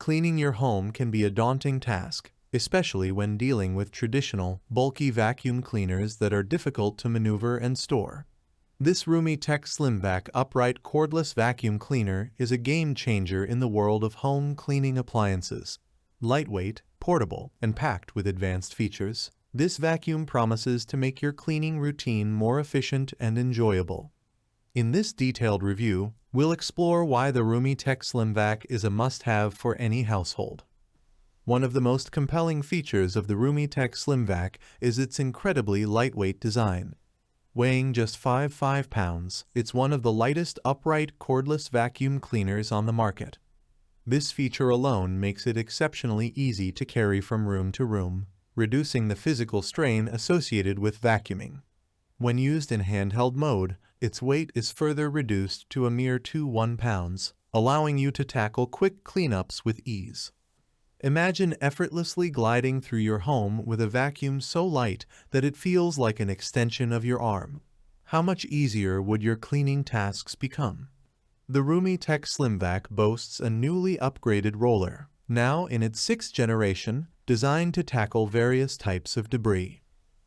Cleaning your home can be a daunting task, especially when dealing with traditional, bulky vacuum cleaners that are difficult to maneuver and store. This Roomie Tec SlimVac upright cordless vacuum cleaner is a game changer in the world of home cleaning appliances. Lightweight, portable, and packed with advanced features, this vacuum promises to make your cleaning routine more efficient and enjoyable. In this detailed review, we'll explore why the Roomie Tec SlimVac is a must-have for any household. One of the most compelling features of the Roomie Tec SlimVac is its incredibly lightweight design. Weighing just 5 pounds, it's one of the lightest upright cordless vacuum cleaners on the market. This feature alone makes it exceptionally easy to carry from room to room, reducing the physical strain associated with vacuuming. When used in handheld mode, its weight is further reduced to a mere 1 pounds, allowing you to tackle quick cleanups with ease. Imagine effortlessly gliding through your home with a vacuum so light that it feels like an extension of your arm. How much easier would your cleaning tasks become? The Roomie Tec SlimVac boasts a newly upgraded roller, now in its 6th generation, designed to tackle various types of debris.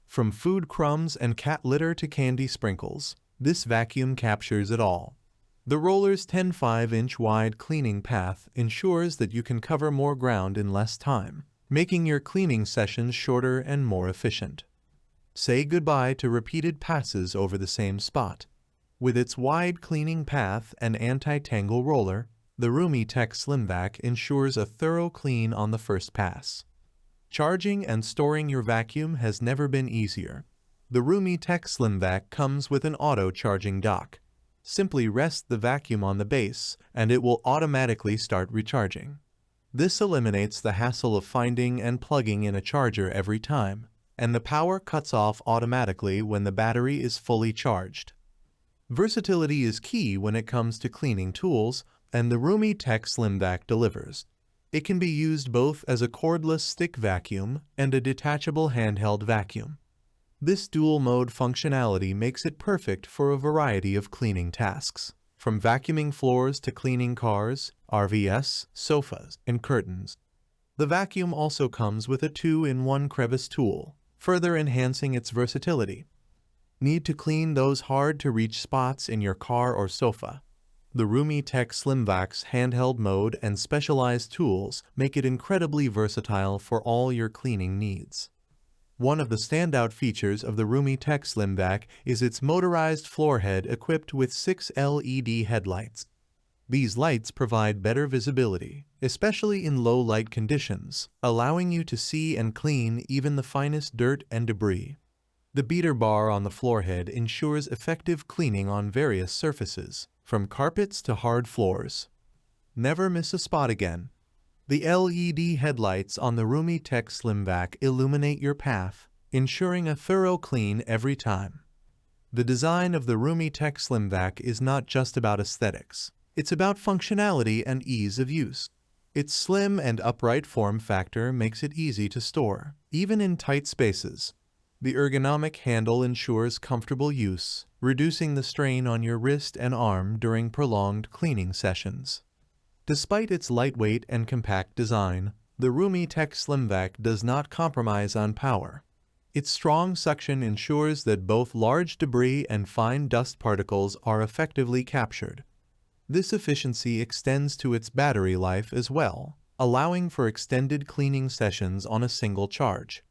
From food crumbs and cat litter to candy sprinkles, this vacuum captures it all. The roller's 10.5-inch wide cleaning path ensures that you can cover more ground in less time, making your cleaning sessions shorter and more efficient. Say goodbye to repeated passes over the same spot. With its wide cleaning path and anti-tangle roller, the Roomie Tec SlimVac ensures a thorough clean on the first pass. Charging and storing your vacuum has never been easier. The Roomie Tec SlimVac comes with an auto-charging dock. Simply rest the vacuum on the base, and it will automatically start recharging. This eliminates the hassle of finding and plugging in a charger every time, and the power cuts off automatically when the battery is fully charged. Versatility is key when it comes to cleaning tools, and the Roomie Tec SlimVac delivers. It can be used both as a cordless stick vacuum and a detachable handheld vacuum. This dual-mode functionality makes it perfect for a variety of cleaning tasks, from vacuuming floors to cleaning cars, RVs, sofas, and curtains. The vacuum also comes with a 2-in-1 crevice tool, further enhancing its versatility. Need to clean those hard-to-reach spots in your car or sofa? The Roomie Tec SlimVac's handheld mode and specialized tools make it incredibly versatile for all your cleaning needs. One of the standout features of the Roomie Tec SlimVac is its motorized floor head equipped with 6 LED headlights. These lights provide better visibility, especially in low light conditions, allowing you to see and clean even the finest dirt and debris. The beater bar on the floor head ensures effective cleaning on various surfaces, from carpets to hard floors. Never miss a spot again. The LED headlights on the Roomie Tec SlimVac illuminate your path, ensuring a thorough clean every time. The design of the Roomie Tec SlimVac is not just about aesthetics. It's about functionality and ease of use. Its slim and upright form factor makes it easy to store, even in tight spaces. The ergonomic handle ensures comfortable use, reducing the strain on your wrist and arm during prolonged cleaning sessions. Despite its lightweight and compact design, the Roomie Tec SlimVac does not compromise on power. Its strong suction ensures that both large debris and fine dust particles are effectively captured. This efficiency extends to its battery life as well, allowing for extended cleaning sessions on a single charge.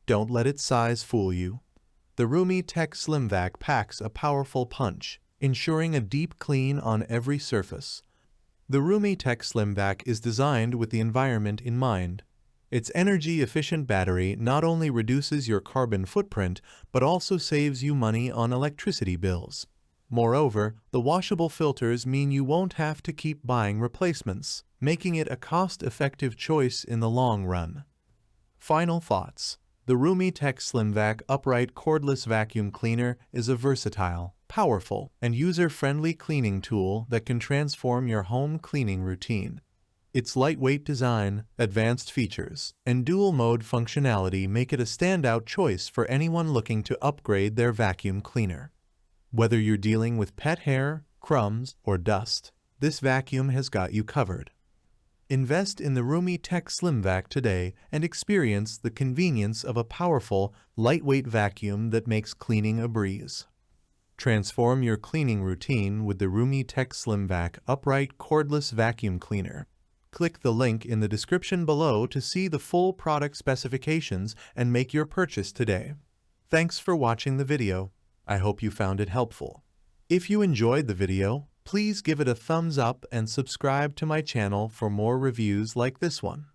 Don't let its size fool you. The Roomie Tec SlimVac packs a powerful punch, ensuring a deep clean on every surface. The Roomie Tec SlimVac is designed with the environment in mind. Its energy-efficient battery not only reduces your carbon footprint, but also saves you money on electricity bills. Moreover, the washable filters mean you won't have to keep buying replacements, making it a cost-effective choice in the long run. Final thoughts. The Roomie Tec SlimVac upright cordless vacuum cleaner is a versatile, powerful, and user-friendly cleaning tool that can transform your home cleaning routine. Its lightweight design, advanced features, and dual-mode functionality make it a standout choice for anyone looking to upgrade their vacuum cleaner. Whether you're dealing with pet hair, crumbs, or dust, this vacuum has got you covered. Invest in the Roomie Tec SlimVac today and experience the convenience of a powerful, lightweight vacuum that makes cleaning a breeze. Transform your cleaning routine with the Roomie Tec SlimVac upright cordless vacuum cleaner. Click the link in the description below to see the full product specifications and make your purchase today. Thanks for watching the video. I hope you found it helpful. If you enjoyed the video, please give it a thumbs up and subscribe to my channel for more reviews like this one.